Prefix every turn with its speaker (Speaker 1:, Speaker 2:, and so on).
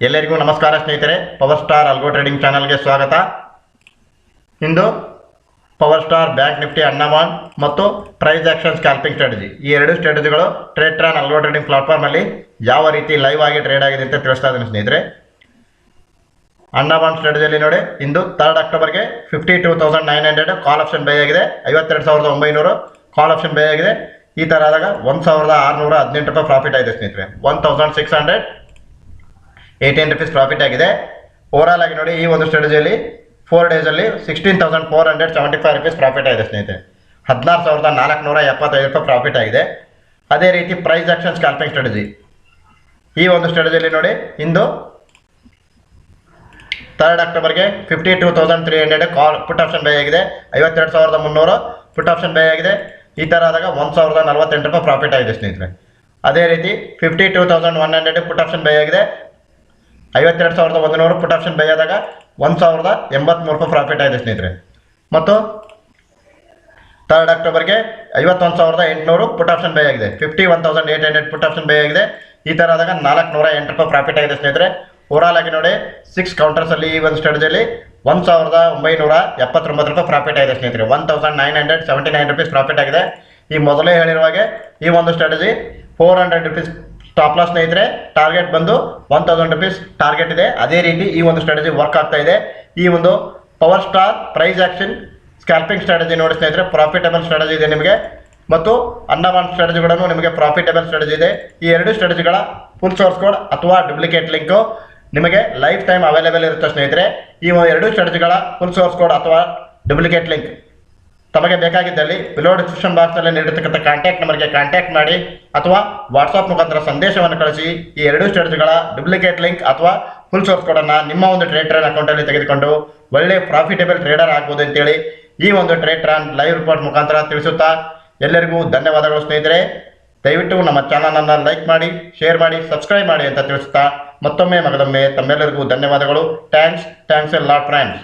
Speaker 1: ಎಲ್ಲರಿಗೂ ನಮಸ್ಕಾರ ಸ್ನೇಹಿತರೆ. ಪವರ್ ಸ್ಟಾರ್ ಅಲ್ಗೋ ಟ್ರೇಡಿಂಗ್ ಚಾನಲ್ಗೆ ಸ್ವಾಗತ. ಇಂದು power star, bank Nifty, Andaman ಮತ್ತು ಪ್ರೈಸ್ ಆಕ್ಷನ್ ಸ್ಕ್ಯಾಲ್ಪಿಂಗ್ ಸ್ಟ್ರಾಟಜಿ, ಈ ಎರಡು ಸ್ಟ್ರಾಟಜಿಗಳು ಟ್ರೇಡ್ರಾನ್ ಅಲ್ಗೋ ಟ್ರೇಡಿಂಗ್ ಪ್ಲಾಟ್ಫಾರ್ಮಲ್ಲಿ ಯಾವ ರೀತಿ ಲೈವ್ ಆಗಿ ಟ್ರೇಡ್ ಆಗಿದೆ ಅಂತ ತಿಳಿಸ್ತಾ ಇದ್ದೀನಿ ಸ್ನೇಹಿತರೆ. ಅಂಡಮಾನ್ ಸ್ಟ್ರಾಟಜಿಯಲ್ಲಿ ನೋಡಿ, ಇಂದು 3 ಅಕ್ಟೋಬರ್ಗೆ 52,900 ಕಾಲ್ ಆಪ್ಷನ್ ಬೈ ಆಗಿದೆ. 52,900 ಕಾಲ್ ಆಪ್ಷನ್ ಬೈ ಆಗಿದೆ. ಈ ಥರ ಆದಾಗ 1,618 ರೂಪಾಯಿ ಪ್ರಾಫಿಟ್ ಆಗಿದೆ ಸ್ನೇಹಿತರೆ. 1,618 ರೂಪೀಸ್ ಪ್ರಾಫಿಟ್ ಆಗಿದೆ. ಓವರಾಲ್ ಆಗಿ ನೋಡಿ, ಈ ಒಂದು ಸ್ಟ್ರಾಟಜಿಯಲ್ಲಿ 4 ಡೇಸಲ್ಲಿ 16,475 ರೂಪೀಸ್ ಪ್ರಾಫಿಟ್ ಆಗಿದೆ ಸ್ನೇಹಿತರೆ. 16,475 ರೂಪಾಯಿ ಪ್ರಾಫಿಟ್ ಆಗಿದೆ. ಅದೇ ರೀತಿ ಪ್ರೈಸ್ ಆಕ್ಷನ್ ಸ್ಕ್ಯಾಲ್ಪಿಂಗ್ ಸ್ಟ್ರಾಟಜಿ, ಈ ಒಂದು ಸ್ಟ್ರಾಟಜಿಯಲ್ಲಿ ನೋಡಿ, ಇಂದು 3 ಅಕ್ಟೋಬರ್ಗೆ 52,300 ಕಾಲ್ ಪುಟ್ ಆಪ್ಷನ್ ಬೈ ಆಗಿದೆ. 52,300 ಪುಟ್ ಆಪ್ಷನ್ ಬೈ ಆಗಿದೆ. ಈ ಥರ ಆದಾಗ 1,048 ರೂಪಾಯಿ ಪ್ರಾಫಿಟ್ ಆಗಿದೆ ಸ್ನೇಹಿತರೆ. ಅದೇ ರೀತಿ 52,100 ಪುಟ್ ಆಪ್ಷನ್ ಬೈ ಆಗಿದೆ. 52,100 ಪುಟ್ ಆಪ್ಷನ್ ಬೈ ಆದಾಗ 1,083 ರೂಪಾಯಿ ಪ್ರಾಫಿಟ್ ಆಗಿದೆ ಸ್ನೇಹಿತರೆ. ಮತ್ತು 3 ಅಕ್ಟೋಬರ್ಗೆ 51,800 ಪುಟ್ ಆಪ್ಷನ್ ಬೈ ಆಗಿದೆ. 51,800 ಪುಟ್ ಆಪ್ಷನ್ ಬೈ ಆಗಿದೆ. ಈ ಥರ ಆದಾಗ 408 ರೂಪಾಯಿ ಪ್ರಾಫಿಟ್ ಆಗಿದೆ ಸ್ನೇಹಿತರೆ. ಓವರಾಲ್ ಆಗಿ ನೋಡಿ, 6 ಕೌಂಟರ್ಸಲ್ಲಿ ಈ ಒಂದು ಸ್ಟ್ರಾಟಜಿಯಲ್ಲಿ 1,979 ರೂಪಾಯಿ ಪ್ರಾಫಿಟ್ ಆಗಿದೆ ಸ್ನೇಹಿತರೆ. 1,979 ರೂಪೀಸ್ ಪ್ರಾಫಿಟ್ ಆಗಿದೆ. ಈ ಮೊದಲೇ ಹೇಳಿರುವ ಹಾಗೆ ಈ ಒಂದು ಸ್ಟ್ರಾಟಜಿ 400 ರೂಪೀಸ್ ಸ್ಟಾಪ್ ಲಾಸ್ ಸ್ನೇಹಿತರೆ. ಟಾರ್ಗೆಟ್ ಬಂದು 1,000 ರೂಪೀಸ್ ಟಾರ್ಗೆಟ್ ಇದೆ. ಅದೇ ರೀತಿ ಈ ಒಂದು ಸ್ಟ್ರಾಟಜಿ ವರ್ಕ್ ಆಗ್ತಾ ಇದೆ. ಈ ಒಂದು power star price action scalping strategy ನೋಡಿ ಸ್ನೇಹಿತರೆ, ಪ್ರಾಫಿಟಬಲ್ ಸ್ಟ್ರಾಟಜಿ ಇದೆ ನಿಮಗೆ. ಮತ್ತು ಅಂಡಮಾನ್ ಸ್ಟ್ರಾಟಜಿಗಳನ್ನು ನಿಮಗೆ ಪ್ರಾಫಿಟಬಲ್ ಸ್ಟ್ರಾಟಜಿ ಇದೆ. ಈ ಎರಡು ಸ್ಟ್ರಾಟಜಿಗಳ ಫುಲ್ ಸೋರ್ಸ್ ಕೋಡ್ ಅಥವಾ ಡುಪ್ಲಿಕೇಟ್ ಲಿಂಕು ನಿಮಗೆ ಲೈಫ್ ಟೈಮ್ ಅವೈಲೇಬಲ್ ಇರುತ್ತೆ ಸ್ನೇಹಿತರೆ. ಈ ಎರಡು ಸ್ಟ್ರಾಟಜಿಗಳ ಫುಲ್ ಸೋರ್ಸ್ ಕೋಡ್ ಅಥವಾ ಡುಪ್ಲಿಕೇಟ್ ಲಿಂಕ್ ತಮಗೆ ಬೇಕಾಗಿದ್ದಲ್ಲಿ ಬಿಲೋ ಡಿಸ್ಕ್ರಿಪ್ಷನ್ ಬಾಕ್ಸ್ನಲ್ಲಿ ನೀಡಿರ್ತಕ್ಕಂಥ ಕಾಂಟ್ಯಾಕ್ಟ್ ನಂಬರ್ಗೆ ಕಾಂಟ್ಯಾಕ್ಟ್ ಮಾಡಿ ಅಥವಾ ವಾಟ್ಸಾಪ್ ಮುಖಾಂತರ ಸಂದೇಶವನ್ನು ಕಳಿಸಿ ಈ ಎರಡು ಸ್ಟ್ರಾಟಜಿಗಳ ಡುಪ್ಲಿಕೇಟ್ ಲಿಂಕ್ ಅಥವಾ ಫುಲ್ ಸೋರ್ಸ್ ಕೋಡನ್ನು ನಿಮ್ಮ ಒಂದು ಟ್ರೇಡ್ ಅಕೌಂಟಲ್ಲಿ ತೆಗೆದುಕೊಂಡು ಒಳ್ಳೆ ಪ್ರಾಫಿಟೇಬಲ್ ಟ್ರೇಡರ್ ಆಗ್ಬೋದು ಅಂತೇಳಿ ಈ ಒಂದು ಟ್ರೇಡ್ ಲೈವ್ ರಿಪೋರ್ಟ್ ಮುಖಾಂತರ ತಿಳಿಸುತ್ತಾ ಎಲ್ಲರಿಗೂ ಧನ್ಯವಾದಗಳು ಸ್ನೇಹಿತರೆ. ದಯವಿಟ್ಟು ನಮ್ಮ ಚಾನಲನ್ನು ಲೈಕ್ ಮಾಡಿ, ಶೇರ್ ಮಾಡಿ, ಸಬ್ಸ್ಕ್ರೈಬ್ ಮಾಡಿ ಅಂತ ತಿಳಿಸುತ್ತಾ ಮತ್ತೊಮ್ಮೆ ಮಗದೊಮ್ಮೆ ತಮ್ಮೆಲ್ಲರಿಗೂ ಧನ್ಯವಾದಗಳು. Thanks A lot friends.